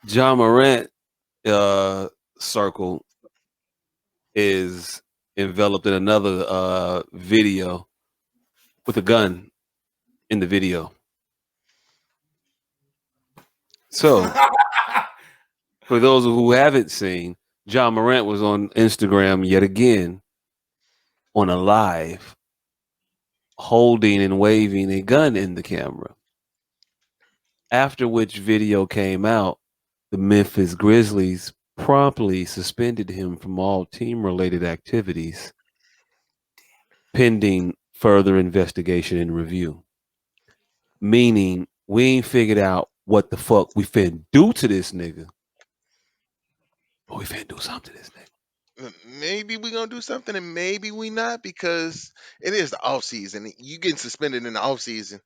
Ja Morant circle is enveloped in another video with a gun in the video. So, for those who haven't seen, Ja Morant was on Instagram yet again on a live holding and waving a gun in the camera. After which video came out, the Memphis Grizzlies promptly suspended him from all team-related activities pending further investigation and review. Meaning, we ain't figured out what the fuck we finna do to this nigga, but we finna do something to this nigga. Maybe we gonna do something and maybe we not because it is the off season. You getting suspended in the off season.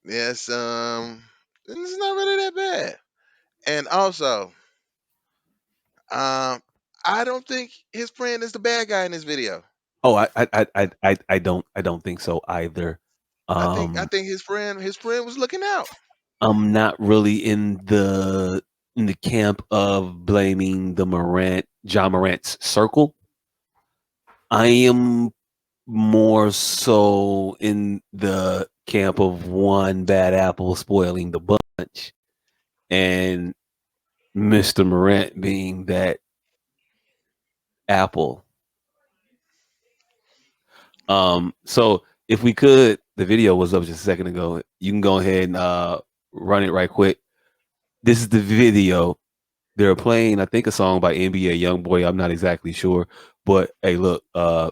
Yes, it's not really that bad. And also, um, I don't think his friend is the bad guy in this video. Oh, I don't think so either. I Um, think his friend was looking out. I'm not really in the camp of blaming the Ja Morant's circle. I am more so in the camp of one bad apple spoiling the bunch, and Mr. Morant being that apple. So if we could, the video was up just a second ago. You can go ahead and run it right quick. This is the video. They're playing, I think, a song by NBA YoungBoy. I'm not exactly sure, but hey, look, I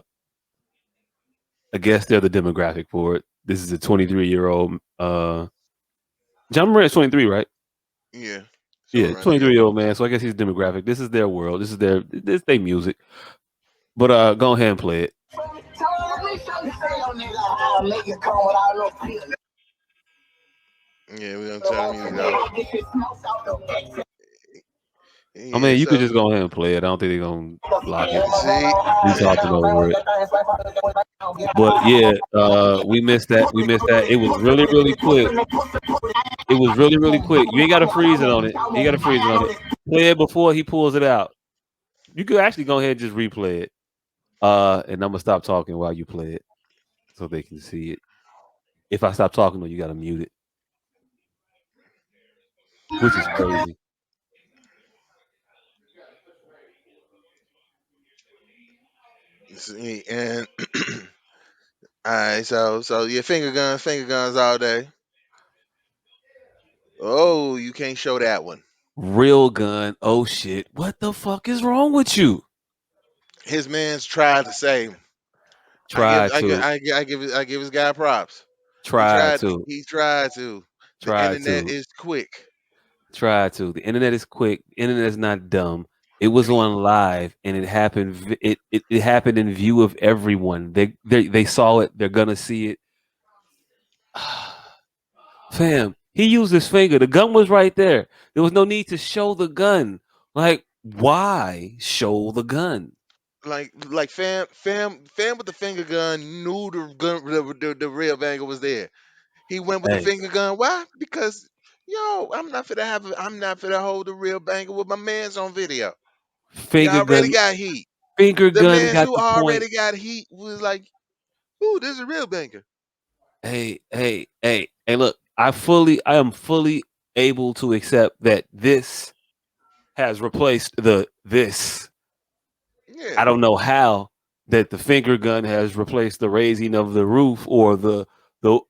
guess they're the demographic for it. This is a 23-year-old. John Morant's 23, right? Yeah, Yeah, somewhere around there. 23-year-old man. So I guess he's demographic. This is their world. This is their music. But go ahead and play it. Yeah, we're gonna turn the music off. I Yeah, mean, you could so just go ahead and play it. I don't think they're gonna block it. see, We talking over it. But yeah, we missed that. We missed that. It was really, really quick. It was really, really quick. You ain't got to freeze it on it. You got to freeze it on it. Play it before he pulls it out. You could actually go ahead and just replay it. And I'm gonna stop talking while you play it, so they can see it. If I stop talking, though, you gotta mute it, which is crazy. see, and all right, so yeah, finger guns all day. Oh, you can't show that one. Real gun. Oh shit! What the fuck is wrong with you? His man's tried to save him. Try to. I give his guy props. Try to. He tried to. The Try internet to. is quick. Try to. The internet is quick. The internet is not dumb. It was on live, and it happened. It happened in view of everyone. They saw it. They're gonna see it. Fam, he used his finger. The gun was right there. There was no need to show the gun. Like, why show the gun? Like fam with the finger gun knew the real banger was there. He went with the Hey, finger gun. Why? Because yo, I'm not finna hold the real banger with my man's on video. He finger already gun. got heat. Finger The gun man got who the point. already got heat was like, ooh, this is a real banger. Hey. Look, I am fully able to accept that this has replaced the this. Yeah. I don't know how that the finger gun has replaced the raising of the roof or the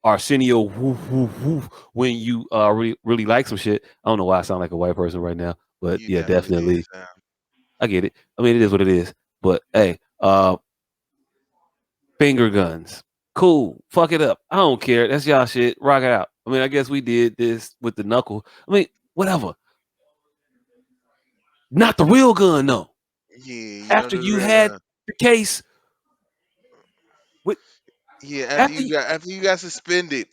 Arsenio woof woof woof when you really like some shit. I don't know why I sound like a white person right now, but You yeah, definitely did, definitely Sam. I get it. I mean, it is what it is. But hey, finger guns, cool. Fuck it up. I don't care. That's y'all shit. Rock it out. I mean, I guess we did this with the knuckle. I mean, whatever. Not the real gun though. Yeah, you know After the you real had gun. the case with Yeah, after after you got suspended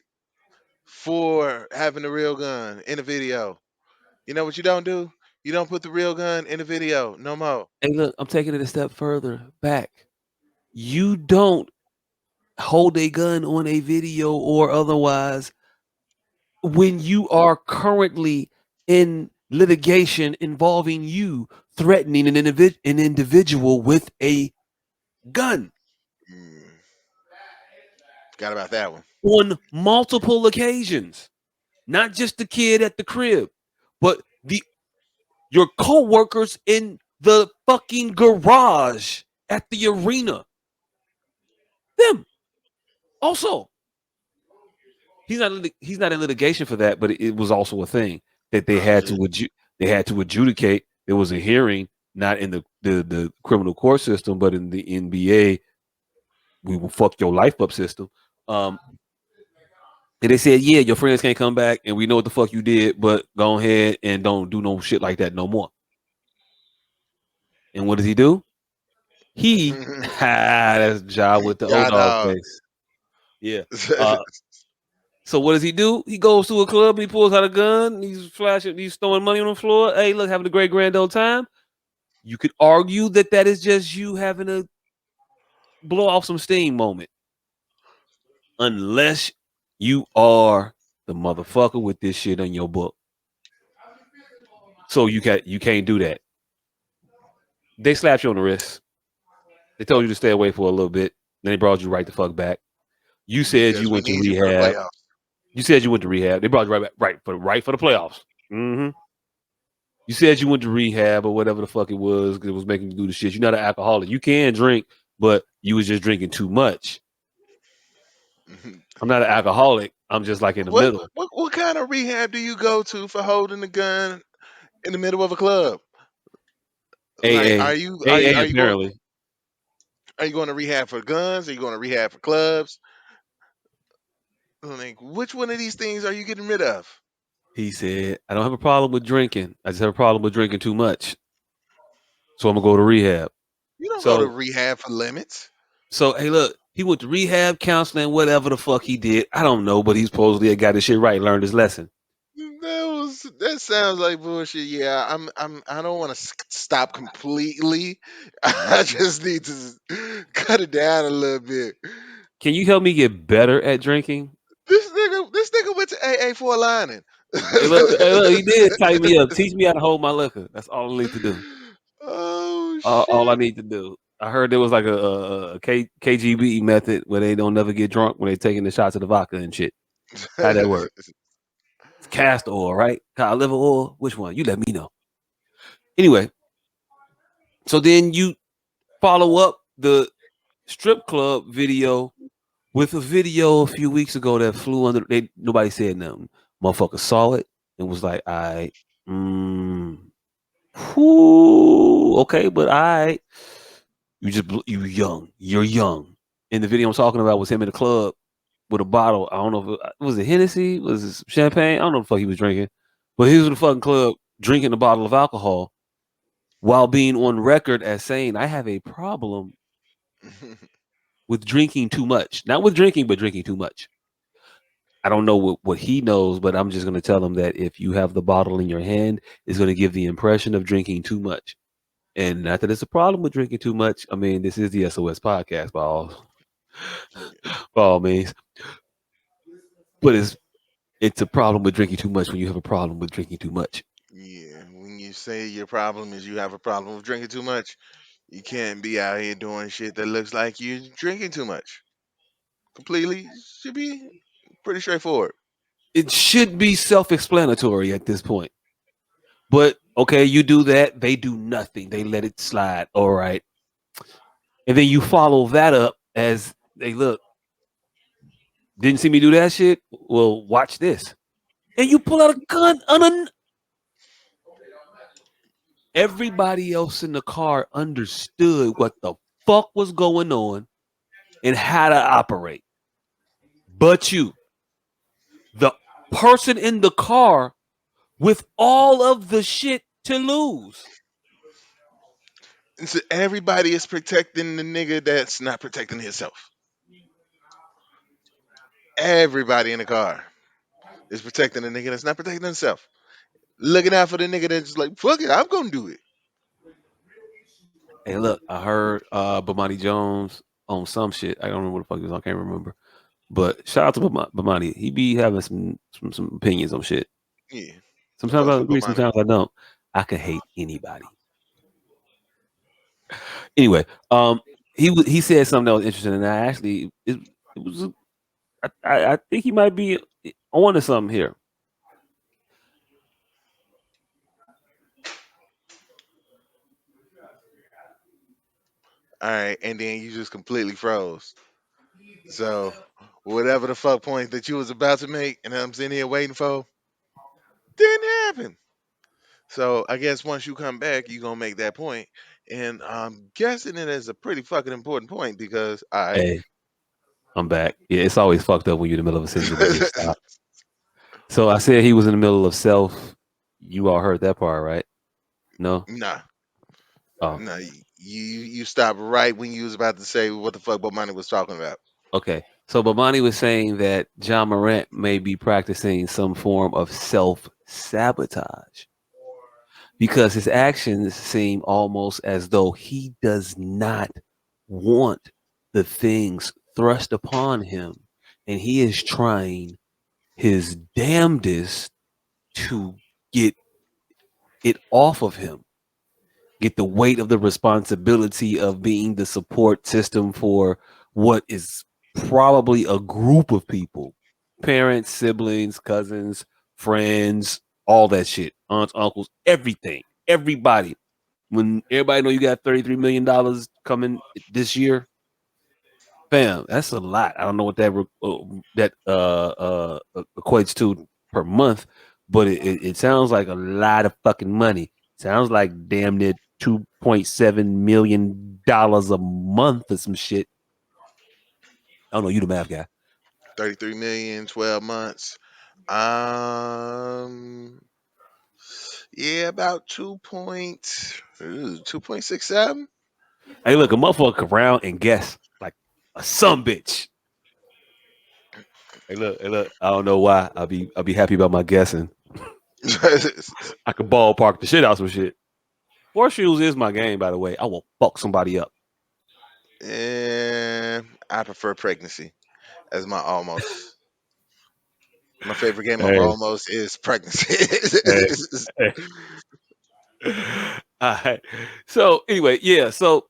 for having the real gun in the video. You know what you don't do? You don't put the real gun in the video no more. hey, look, I'm taking it a step further back. You don't hold a gun on a video or otherwise when you are currently in litigation involving you threatening an individual with a gun Mm, forgot about that one. on multiple occasions. Not just the kid at the crib, but the your co-workers in the fucking garage at the arena. Them also. He's not in litigation for that, but it was also a thing that Oh shit. they had to adjudicate. There was a hearing, not in the criminal court system, but in the NBA, we will fuck your life up system. Um, and they said, yeah, your friends can't come back, and we know what the fuck you did, but go ahead and don't do no shit like that no more. And what does he do? He that's Ja with the old Yeah, dog dog. face. Yeah. So what does he do? He goes to a club, he pulls out a gun, he's flashing, he's throwing money on the floor. Hey, look, having a great grand old time. You could argue that that is just you having a blow off some steam moment, unless you are the motherfucker with this shit on your book. So you can't do that. They slapped you on the wrist. They told you to stay away for a little bit. Then they brought you right the fuck back. You said you Because we went to need you for the rehab. playoffs. You said you went to rehab. They brought you right back, right for the playoffs. Mm-hmm. You said you went to rehab or whatever the fuck it was because it was making you do the shit. You're not an alcoholic. You can drink, but you was just drinking too much. I'm not an alcoholic. I'm just like in the middle. What kind of rehab do you go to for holding the gun in the middle of a club? Like, AA, AA apparently. are you going to rehab for guns? Are you going to rehab for clubs? Like, which one of these things are you getting rid of? He said, I don't have a problem with drinking. I just have a problem with drinking too much. So I'm gonna go to rehab. You don't go to So rehab for limits. hey, look, he went to rehab, counseling, whatever the fuck he did. I don't know, but he supposedly got his shit right, learned his lesson. That sounds like bullshit. Yeah, I don't want to stop completely. I just need to cut it down a little bit. Can you help me get better at drinking? This nigga went to AA for a lining. Hey, look, he did tighten me up. Teach me how to hold my liquor. That's all I need to do. Oh All I shit. need to do. I heard there was like KGB method where they don't never get drunk when they taking the shots of the vodka and shit. How that work? It's castor oil, right? Cod liver oil? Which one? You let me know. Anyway, so then you follow up the strip club video with a video a few weeks ago that flew under. Nobody said nothing. Motherfucker saw it and was like, "I, mm, whoo, okay, but I, you young, you're young." And the video I'm talking about was him in the club with a bottle. I don't know if it was it Hennessy, was it champagne? I don't know what the fuck he was drinking, but he was in the fucking club drinking a bottle of alcohol while being on record as saying, "I have a problem with drinking too much, not with drinking, but drinking too much." I don't know what he knows, but I'm just going to tell him that if you have the bottle in your hand, it's going to give the impression of drinking too much. And not that it's a problem with drinking too much. I mean, this is the S.O.S podcast by all means, but it's a problem with drinking too much when you have a problem with drinking too much. Yeah, when you say your problem is you have a problem with drinking too much, you can't be out here doing shit that looks like you're drinking too much. Completely should be pretty straightforward. It should be self-explanatory at this point. But okay, you do that, they do nothing. They let it slide. All right. And then you follow that up as they look, didn't see me do that shit? Well, watch this. And you pull out a gun on a everybody else in the car understood what the fuck was going on and how to operate. But you, the person in the car with all of the shit to lose. And so everybody is protecting the nigga that's not protecting himself. Everybody in the car is protecting the nigga that's not protecting himself. Looking out for the nigga that's like, fuck it, I'm gonna do it. Hey, look, I heard Bomani Jones on some shit. I don't remember what the fuck he was on. I can't remember. But shout out to Bomani. He be having some opinions on shit. Yeah. Sometimes Fuck I with agree, Bomani. sometimes I don't. I can hate anybody. Anyway, he said something that was interesting, and I actually it was I think he might be on to something here. All right, and then you just completely froze. So whatever the fuck point that you was about to make, and I'm sitting here waiting for, didn't happen. So I guess once you come back, you gonna make that point, and I'm guessing it is a pretty fucking important point because I. Hey, I'm back. Yeah, it's always fucked up when you're in the middle of a sentence and it just stops. So I said he was in the middle of self. You all heard that part, right? No. Nah, Oh, nah. You stopped right when you was about to say what the fuck Bomani was talking about. okay. So Babani was saying that John Morant may be practicing some form of self sabotage because his actions seem almost as though he does not want the things thrust upon him, and he is trying his damnedest to get it off of him, get the weight of the responsibility of being the support system for what is probably a group of people, parents, siblings, cousins, friends, all that shit, aunts, uncles, everything, everybody. When everybody know you got $33 million coming this year, fam, that's a lot. I don't know what that equates to per month, but it sounds like a lot of fucking money. Sounds like damn near $2.7 million a month or some shit. I don't know. You the math guy. 33 million, 12 months. Um, yeah, about 2.67. Hey, look, a motherfucker come around and guess like a some bitch. Hey, look. I don't know why. I'll be happy about my guessing. I could ballpark the shit out some shit. Horseshoes is my game, by the way. I will fuck somebody up. And I prefer pregnancy as my almost. My favorite game of Hey, almost is pregnancy. hey, hey. All right. So anyway, yeah. So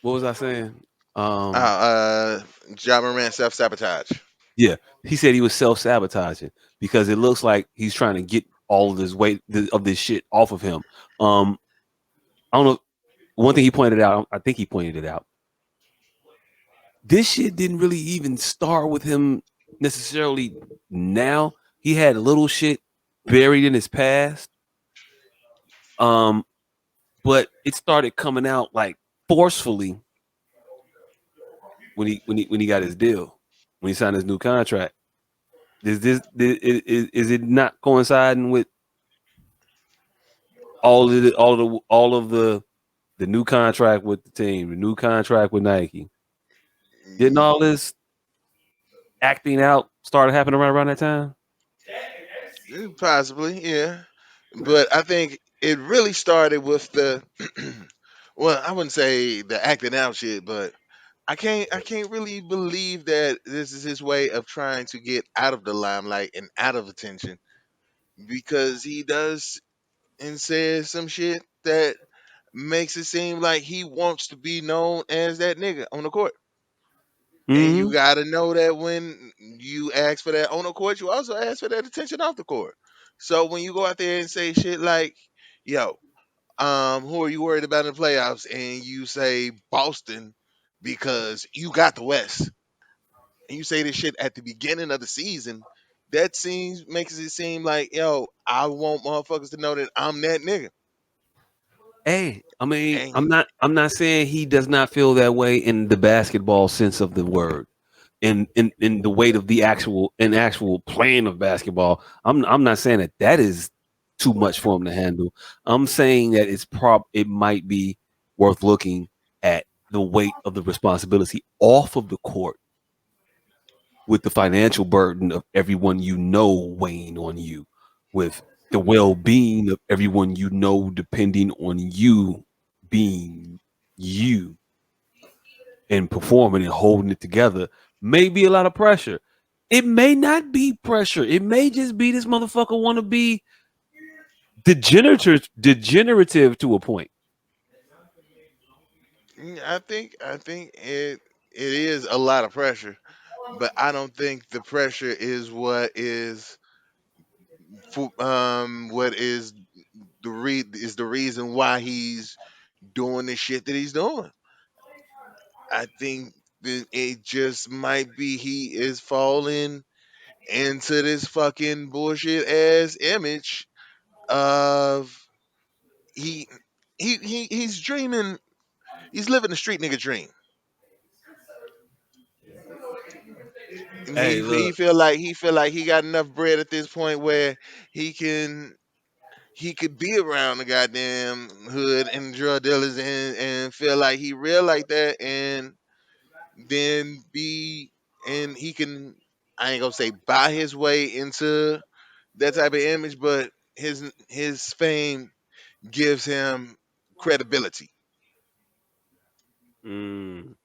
what was I saying? Um, Ja Morant self sabotage. yeah, he said he was self sabotaging because it looks like he's trying to get all of this weight of this shit off of him. Um, I don't know. One thing he pointed out, I think he pointed it out. This shit didn't really even start with him necessarily. Now he had a little shit buried in his past. Um, but it started coming out like forcefully when he got his deal, when he signed his new contract. Is it not coinciding with all of the new contract with the team, the new contract with Nike? Didn't all this acting out start happening around that time? Possibly, yeah. But I think it really started with the well, I wouldn't say the acting out shit, but I can't really believe that this is his way of trying to get out of the limelight and out of attention because he does and says some shit that makes it seem like he wants to be known as that nigga on the court. And you Hmm. gotta know that when you ask for that on the court, you also ask for that attention off the court. So when you go out there and say shit like, yo, who are you worried about in the playoffs? And you say Boston because you got the West. And you say this shit at the beginning of the season, that seems makes it seem like, yo, I want motherfuckers to know that I'm that nigga. Hey, I mean, I'm And not I'm not saying he does not feel that way in the basketball sense of the word. In the weight of the actual playing of basketball. I'm not saying that is too much for him to handle. I'm saying that it might be worth looking at the weight of the responsibility off of the court with the financial burden of everyone you know weighing on you, with the well-being of everyone you know depending on you being you and performing and holding it together, may be a lot of pressure. It may not be pressure. It may just be this motherfucker want to be degenerative to a point. I think it is a lot of pressure, but I don't think the pressure is what is is the reason why he's doing the shit that he's doing. I think that it just might be he is falling into this fucking bullshit ass image of he he's dreaming, he's living the street nigga dream. And Hey, he look, feel like he got enough bread at this point where he can he could be around the goddamn hood and drug dealers and feel like he real like that, and then be and he can, I ain't gonna say buy his way into that type of image, but his fame gives him credibility. mm,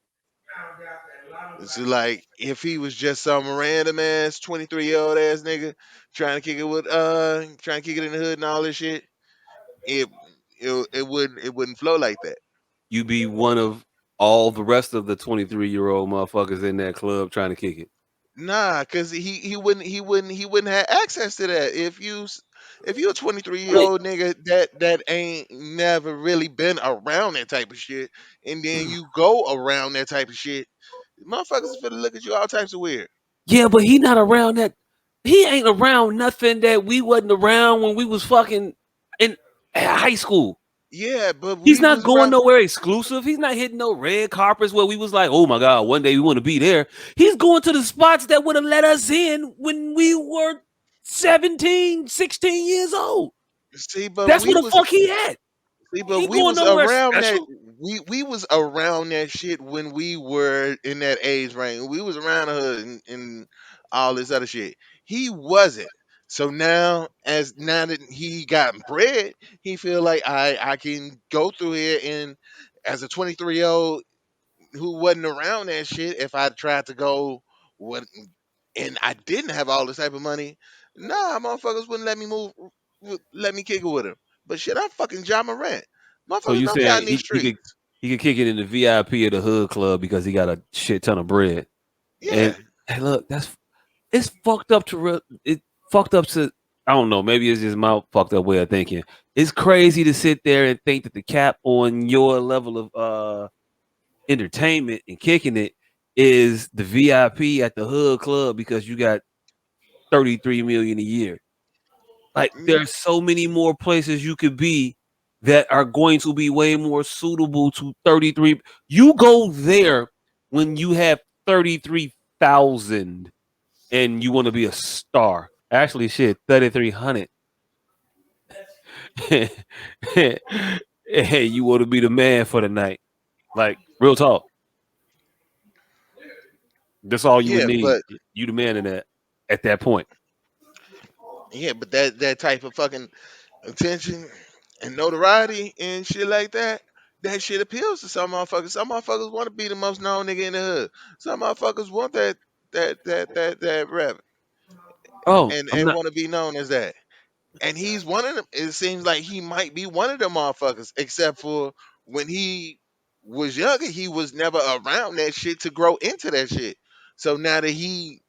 It's like if he was just some random ass 23-year-old ass nigga trying to kick it in the hood and all this shit, it it wouldn't flow like that. you be one of all the rest of the 23-year-old motherfuckers in that club trying to kick it. Nah, cause he wouldn't have access to that. If you a 23 I year mean, old nigga that ain't never really been around that type of shit, and then you go around that type of shit, motherfuckers is finna look at you all types of weird. yeah, but he not around that. He ain't around nothing that we wasn't around when we was fucking in high school. Yeah, but He's we not was going around. nowhere exclusive. He's not hitting no red carpets where we was like, oh my God, one day we want to be there. He's going to the spots that would have let us in when we were 17, 16 years old. See, but That's we where the was fuck he at. See, He but ain't we going was nowhere around that. special. We was around that shit when we were in that age range. We was around the hood and all this other shit. He wasn't. So now that he got bread, he feel like I can go through here, and as a 23-year old who wasn't around that shit, if I tried to go what and I didn't have all this type of money, nah, motherfuckers wouldn't let me let me kick it with him. But shit, I'm fucking Ja Morant. So Motherfuckers you know me out saying in these streets. he could kick it in the VIP of the hood club because he got a shit ton of bread. Yeah. And hey, look, it's fucked up to it fucked up to I don't know, maybe it's just my fucked up way of thinking. It's crazy to sit there and think that the cap on your level of entertainment and kicking it is the VIP at the hood club because you got 33 million a year. Like Mm, there's so many more places you could be that are going to be way more suitable to 33. You go there when you have 33,000 and you want to be a star. Actually, shit, 3,300. Hey, you want to be the man for the night. Like, real talk. That's all you would yeah, need. but You the man in that at that point. but that type of fucking attention and notoriety and shit like that, that shit appeals to some motherfuckers. Some motherfuckers want to be the most known nigga in the hood. Some motherfuckers want that rap Oh, and I'm not. want to be known as that. And he's one of them. It seems like he might be one of them motherfuckers, except for when he was younger, he was never around that shit to grow into that shit. So now that he's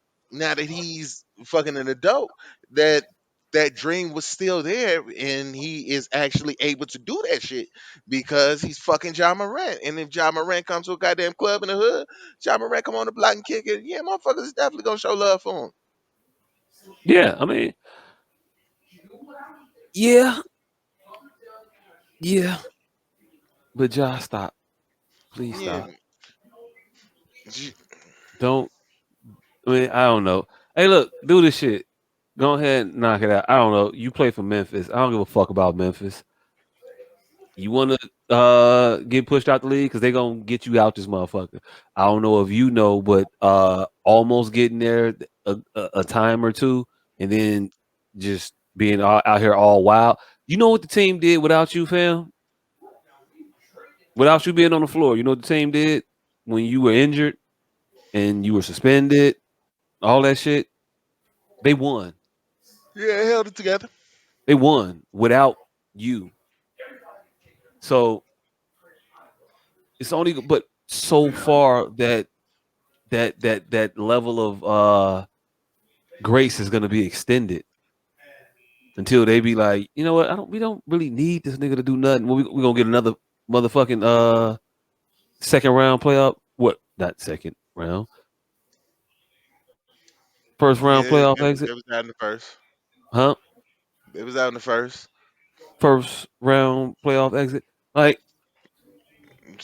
fucking an adult, that that dream was still there, and he is actually able to do that shit because he's fucking Ja Morant. And if Ja Morant comes to a goddamn club in the hood, Ja Morant come on the block and kick it, yeah, motherfuckers is definitely gonna show love for him. Yeah, I mean, yeah, yeah. But Josh, stop. Please Yeah, stop. Don't. I mean, I don't know. Hey, look, do this shit. Go ahead and knock it out. I don't know. You play for Memphis. I don't give a fuck about Memphis. You want to get pushed out the league because they gonna get you out this motherfucker. I don't know if you know, but almost getting there a time or two, and then just being out here all wild. You know what the team did without you, fam? Without you being on the floor, you know what the team did when you were injured and you were suspended. all that shit, they won. Yeah, held it together. They won without you. So it's only but so far that level of grace is gonna be extended until they be like, you know what? I don't. We don't really need this nigga to do nothing. We gonna get another motherfucking second round playoff. What? Not second round. First round Yeah, playoff it exit. was out in the first. Huh? It was out in the first. First round playoff exit. Like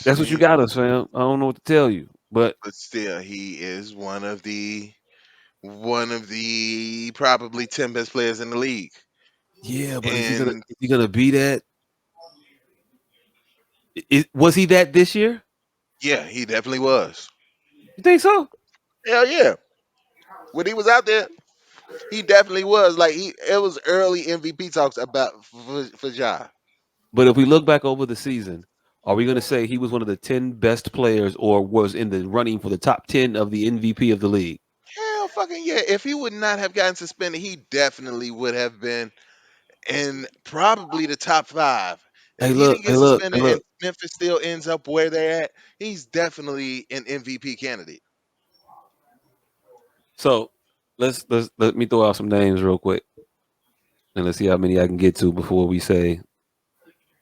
that's what you See, got us, fam. I don't know what to tell you, but but still, he is one of the probably 10 best players in the league. yeah. But And is he gonna be that? Was he that this year? yeah, he definitely was. You think so? Hell yeah. When he was out there, he definitely was. Like it was early MVP talks about for Ja. But if we look back over the season, are we gonna say he was one of the 10 best players, or was in the running for the top 10 of the MVP of the league? Hell fucking yeah. If he would not have gotten suspended, he definitely would have been in probably the top five. If Hey, he look! didn't Hey, get look! Hey, suspended and look! Memphis still ends up where they're at, he's definitely an MVP candidate. So let me throw out some names real quick, and let's see how many I can get to before we say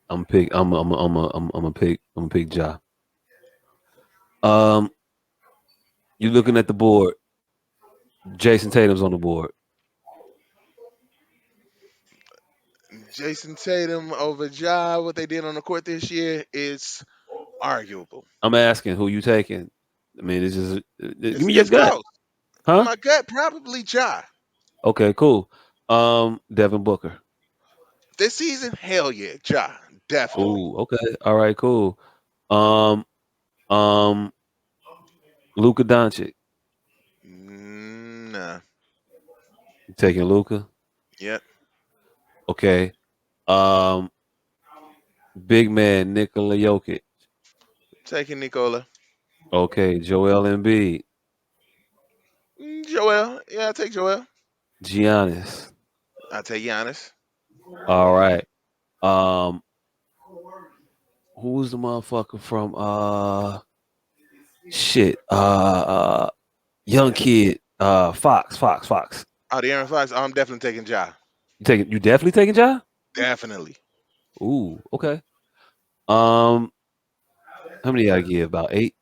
I'm pick. I'm a pick. I'm a pick Ja. Um, you looking at the board? Jason Tatum's on the board. Jason Tatum over Ja, what they did on the court this year is arguable. I'm asking who you taking. I mean, it's just give It's me your it's gut, close. huh? My gut probably Ja. Okay, cool. Devin Booker. This season, hell yeah, Ja, definitely. Ooh, okay. All right, cool. Um, um, Luka Doncic. Nah. You taking Luka? Yep. Okay. Um, big man Nikola Jokic. Taking Nicola. Okay, Joel Embiid. Joel. Yeah, I take Joel. Giannis. I take Giannis. All right. Um, who's the motherfucker from shit young kid Fox. Oh, the Aaron Fox. Oh, I'm definitely taking Ja. You definitely taking Ja? Definitely. Ooh, okay. Um, how many I give? About eight.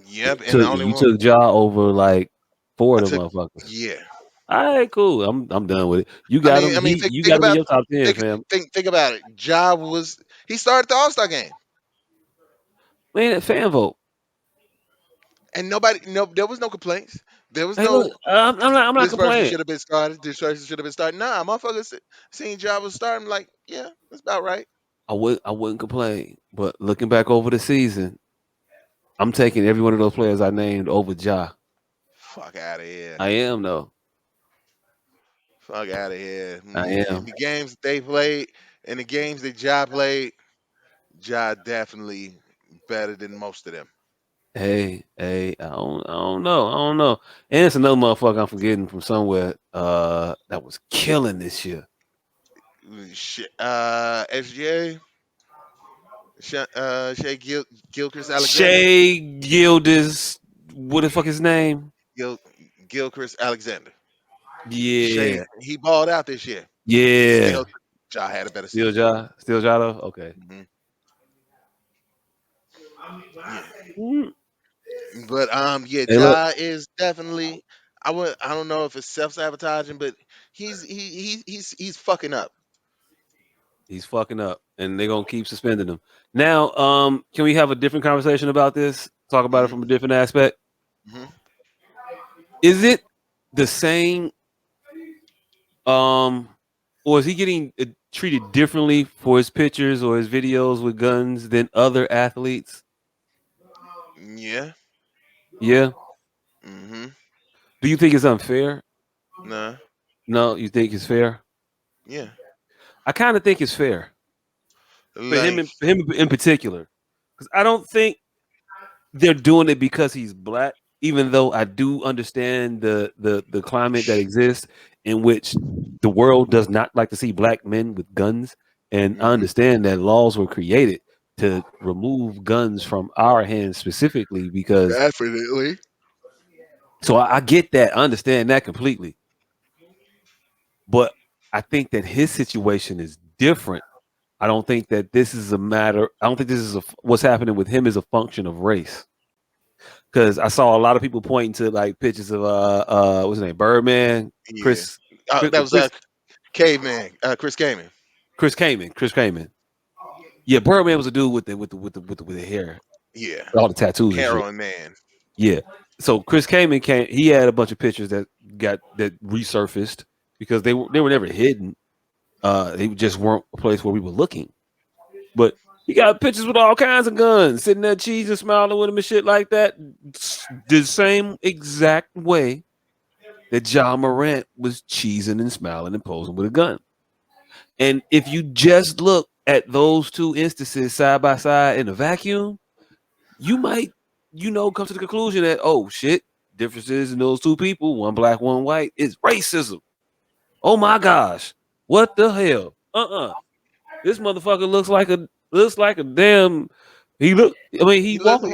Yep. And the only You one took Ja over like four I of them took. motherfuckers. Yeah. All right, cool. I'm done with it. You I got mean, him. I mean, You think got him in about your top 10, think fam. think about it. Ja was he started the All Star game, Man, that fan vote. and there was no complaints. There was Hey, look, no I'm not this person complaining. should have been started. This person should have been started. Nah, motherfuckers seen Ja was starting. Like, yeah, that's about right. I wouldn't complain. But looking back over the season, I'm taking every one of those players I named over Ja. Fuck out of here. I am though. Fuck out of here. I In am. the games that they played, in the games that Ja played, Ja definitely better than most of them. Hey, I don't know. I don't know. And it's another motherfucker I'm forgetting from somewhere that was killing this year. Shit, SGA, Shea Gilchrist Alexander, Shay Gildas, what the fuck his name? Gil, Gilchrist Alexander. Shea, Yeah. he balled out this year. Yeah. Still, Ja had a better Still season. Ja? Still Ja though? Okay. Hmm. Yeah, Mm. but yeah, Hey, look, Ja is definitely. I don't know if it's self sabotaging, but he's fucking up. he's fucking up and they're gonna keep suspending him. Now, can we have a different conversation about this? Talk about it Hmm. from a different aspect. Hmm. Is it the same um or is he getting treated differently for his pictures or his videos with guns than other athletes? Yeah. Yeah. Hmm. Do you think it's unfair? Nah. No, you think it's fair? Yeah. I kind of think it's fair Like for him in particular, because I don't think they're doing it because he's black. even though I do understand the climate that exists in which the world does not like to see black men with guns, and I Hmm. understand that laws were created to remove guns from our hands specifically because Definitely. so I get that, I understand that completely, but I think that his situation is different. I don't think that this is a matter. I don't think this is what's happening with him is a function of race. Because I saw a lot of people pointing to like pictures of what's his name, Birdman, Yeah. Chris, That was Caveman, Chris Kaman. Chris Kaman. Yeah, Birdman was a dude with the hair, Yeah. all the tattoos and shit. Heroin Man. Yeah. So Chris Kaman came. He had a bunch of pictures that resurfaced because they were never hidden. They just weren't a place where we were looking. But he got pictures with all kinds of guns, sitting there cheesing, smiling with him and shit like that. The same exact way that Ja Morant was cheesing and smiling and posing with a gun. And if you just look at those two instances side by side in a vacuum, you might, come to the conclusion that, oh shit, differences in those two people, one black, one white, is racism. Oh my gosh. What the hell? This motherfucker looks like a damn I mean he He looks walking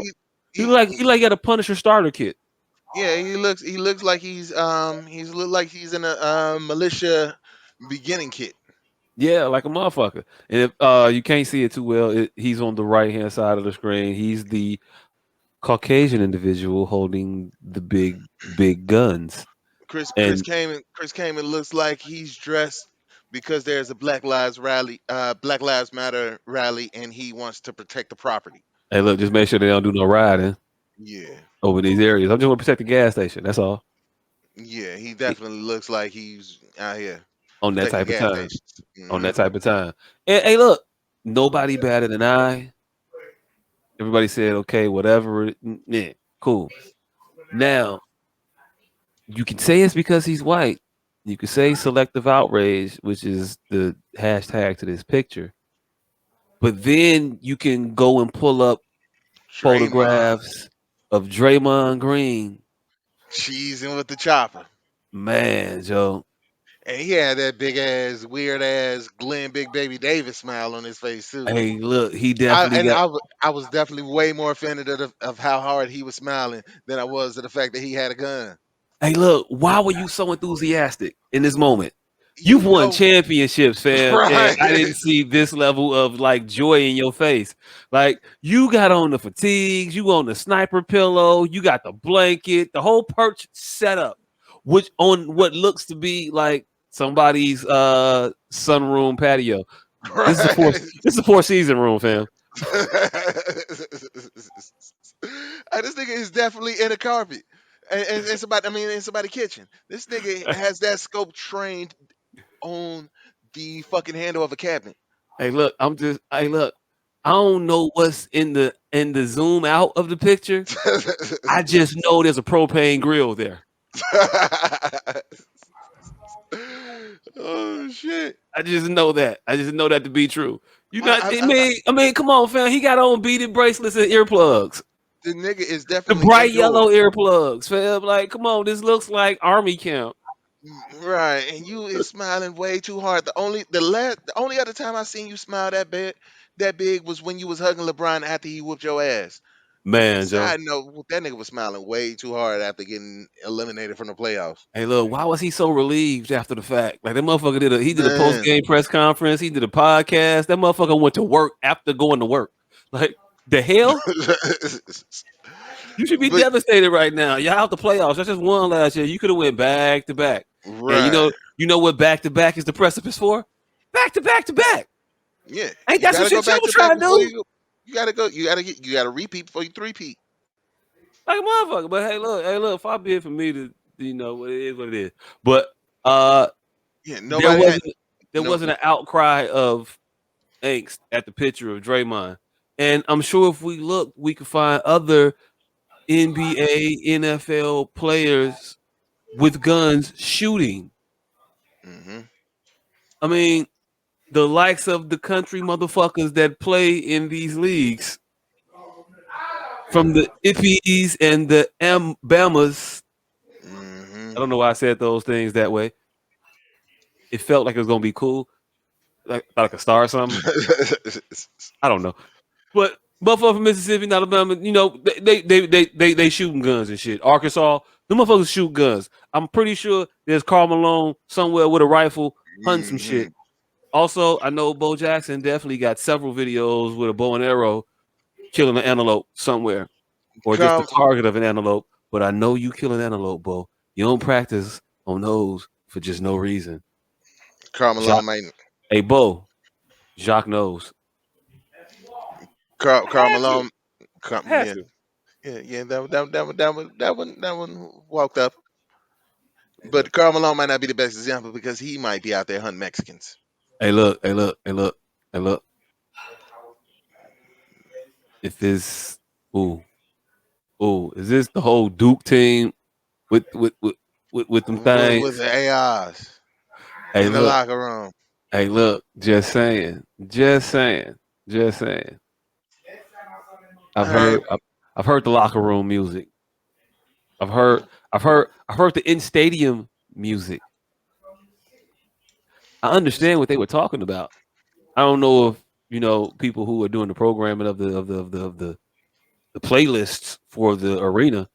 he he, look like he he like he got a Punisher starter kit. yeah, he looks like he's look like he's in a militia beginning kit. Yeah, like a motherfucker. And if you can't see it too well, he's on the right hand side of the screen. He's the Caucasian individual holding the big guns. And Chris Kaman looks like he's dressed because there's a Black Lives Matter rally, and he wants to protect the property. hey, look, just make sure they don't do no rioting Yeah, over these areas. I just want to protect the gas station. That's all. yeah, he He- definitely looks like he's out here On that protecting type of gas time. stations. On Hmm. that type of time. And hey, look, nobody better than I. Everybody said, okay, whatever. Yeah, cool. Now, you can say it's because he's white. You could say selective outrage, which is the hashtag to this picture. But then you can go and pull up Draymond photographs of Draymond Green. cheesing with the chopper. Man, Joe. And he had that big ass, weird ass Glenn Big Baby Davis smile on his face too. Hey, look, he definitely got. I was definitely way more offended of how hard he was smiling than I was of the fact that he had a gun. Hey, look, why were you so enthusiastic in this moment? You You've won know, championships, fam, and right? I didn't see this level of like joy in your face. Like you got on the fatigues, you on the sniper pillow, you got the blanket, the whole perch setup, which on what looks to be like somebody's sunroom patio. This is a four. Right. This is a four season room, fam. This nigga is definitely in a carpet. And it's about, I mean, it's somebody kitchen. This nigga has that scope trained on the fucking handle of a cabinet. Hey, look, Hey, look, I don't know what's in the zoom out of the picture. I just know there's a propane grill there. Oh shit! I just know that. I just know that to be true. You not. I, I I, mean, I mean, come on, fam. He got on beaded bracelets and earplugs. the nigga is The definitely bright indoors. yellow earplugs, fam. Like, come on, this looks like army camp. Right, and you is smiling way too hard. The only other time I seen you smile that big was when you was hugging LeBron after he whooped your ass. Man, Joe. Side note, that nigga was smiling way too hard after getting eliminated from the playoffs. Hey, look, why was he so relieved after the fact? Like that motherfucker did a post Man. game press conference. He did a podcast. That motherfucker went to work after going to work. Like the hell? You should be But devastated right now. Y'all out the playoffs. That's just one last year. You could have went back to back. And right. you know what back to back is the precipice for? Back to back to back. Yeah, Ain't you that some gotta go shit y'all back to back trying to before do? you go. You gotta repeat before you three-peat. Like a motherfucker. But hey, look, far be it for me to, what it is, what it is. But uh Yeah, there nobody had wasn't there no. wasn't an outcry of angst at the picture of Draymond. And I'm sure if we look, we could find other NBA, NFL players with guns shooting. Hmm. I mean, the likes of the country motherfuckers that play in these leagues from the Ippies and the Bamas. Hmm. I don't know why I said those things that way. It felt like it was gonna be cool, like a star or something. I don't know, but motherfucker from Mississippi and Alabama, they shooting guns and shit. Arkansas, the motherfuckers shoot guns. I'm pretty sure there's Karl Malone somewhere with a rifle hunting some shit. Hmm. Also, I know Bo Jackson definitely got several videos with a bow and arrow killing an antelope somewhere, or just the Carl, target of an antelope. But I know you kill an antelope, Bo. You don't practice on those for just no reason. Carl Malone Jacques, might. hey Bo, Jacques knows. Carl Had to, Malone. had Yeah, to. yeah. That one walked up. But Carl Malone might not be the best example because he might be out there hunting Mexicans. Hey look, hey look, hey look, hey look. If this, ooh, ooh, is this the whole Duke team with with them With things? the AIs Hey in the look, locker room. hey look. Just saying, just saying, just saying. I've All right. heard, I've heard the locker room music. I've heard, I've heard the in stadium music. I understand what they were talking about. I don't know if people who are doing the programming of the playlists for the arena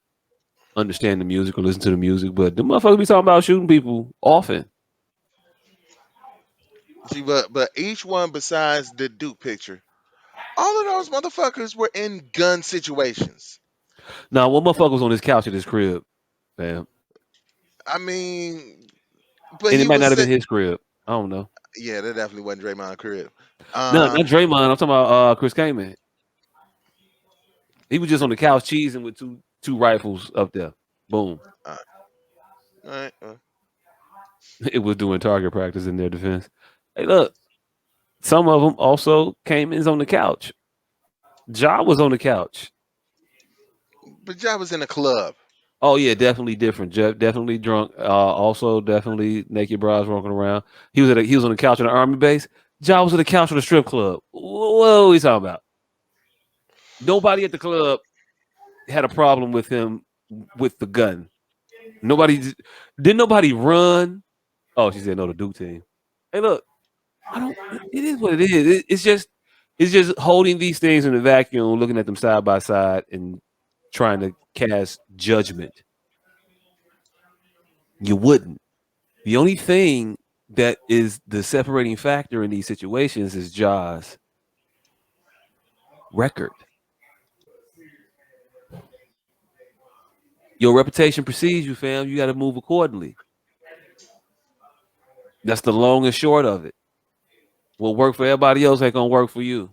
understand the music or listen to the music, but the motherfuckers be talking about shooting people often. See, but each one besides the Duke picture, all of those motherfuckers were in gun situations. Now, one motherfucker was on his couch at his crib, fam, I mean, but and it he might was not have been sit. his crib. I don't know. Yeah, that definitely wasn't Draymond crib. No, not Um, Draymond. I'm talking about Chris Kaman. He was just on the couch cheesing with two rifles up there. Boom. uh, all right, It was doing target practice in their defense. Hey, look, some of them also came in on the couch. Ja was on the couch. but Ja was in a club. Oh yeah, definitely different. Jeff definitely drunk. Also definitely naked bras walking around. He was on the couch in the army base. Ja was on the couch at a strip club. What are we talking about? Nobody at the club had a problem with him with the gun. Nobody didn't nobody run. Oh, she said no, the Duke team. Hey, look, I don't. It is what it is. It's just holding these things in a vacuum, looking at them side by side, and trying to cast judgment. You wouldn't. The only thing that is the separating factor in these situations is Ja's record. Your reputation precedes you, fam. You got to move accordingly. That's the long and short of it. What worked for everybody else ain't gonna work for you.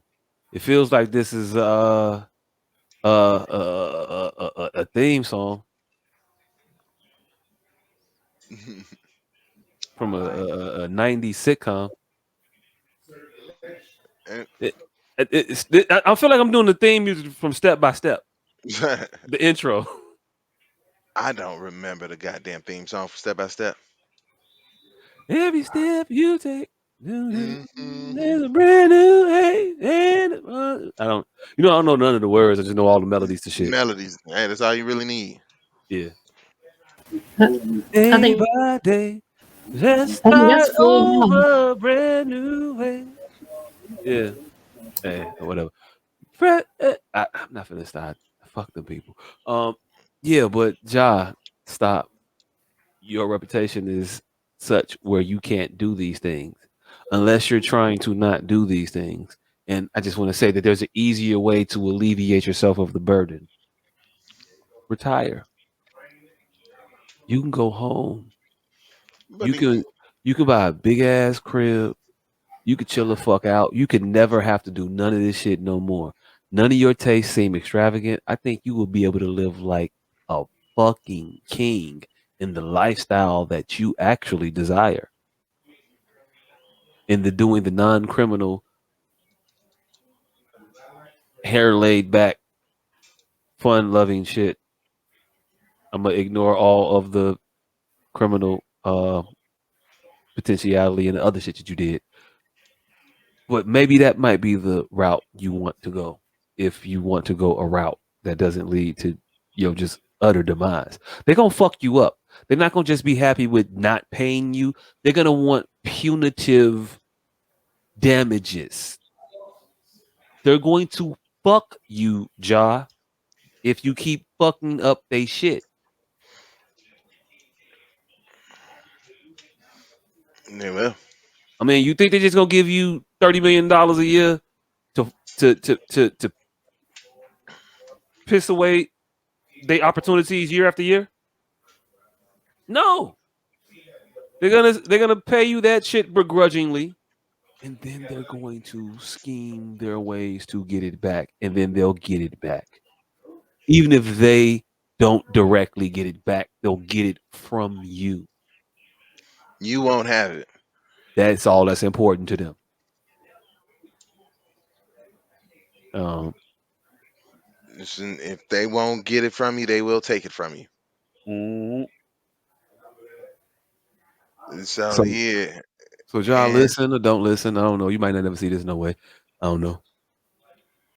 It feels like this is a theme song from a 90s sitcom. And- I feel like I'm doing the theme music from Step by Step, the intro. I don't remember the goddamn theme song for Step by Step. Every step you take, Hmm. there's a brand new day. I don't, I don't know none of the words. I just know all the melodies to shit. Melodies. Hey, that's all you really need. Yeah. I Day think by day, let's I think that's start full on. over a brand new way. Yeah. Hey, whatever. I'm not finna start. Fuck them people. Um, yeah, but Ja, stop. Your reputation is such where you can't do these things unless you're trying to not do these things. And I just want to say that there's an easier way to alleviate yourself of the burden. Retire. You can go home. But You can you can buy a big ass crib. You could chill the fuck out. You could never have to do none of this shit no more. None of your tastes seem extravagant. I think you will be able to live like a fucking king in the lifestyle that you actually desire. In the doing the non-criminal, hair laid back, fun-loving shit. I'm gonna ignore all of the criminal potentiality and the other shit that you did. But maybe that might be the route you want to go if you want to go a route. that doesn't lead to just utter demise. They're gonna fuck you up. They're not gonna just be happy with not paying you. They're gonna want punitive damages. They're going to fuck you, Ja, if you keep fucking up they shit. Yeah, well, I mean, you think they're just gonna give you $30 million a year to piss away their opportunities year after year? No. They're gonna pay you that shit begrudgingly, and then they're going to scheme their ways to get it back, and then they'll get it back. Even if they don't directly get it back, they'll get it from you. you won't have it. That's all that's important to them. Um, Listen, if they won't get it from you, they will take it from you. mhm. So So, yeah, so y'all and listen or don't listen. I don't know. You might not never see this no way. I don't know.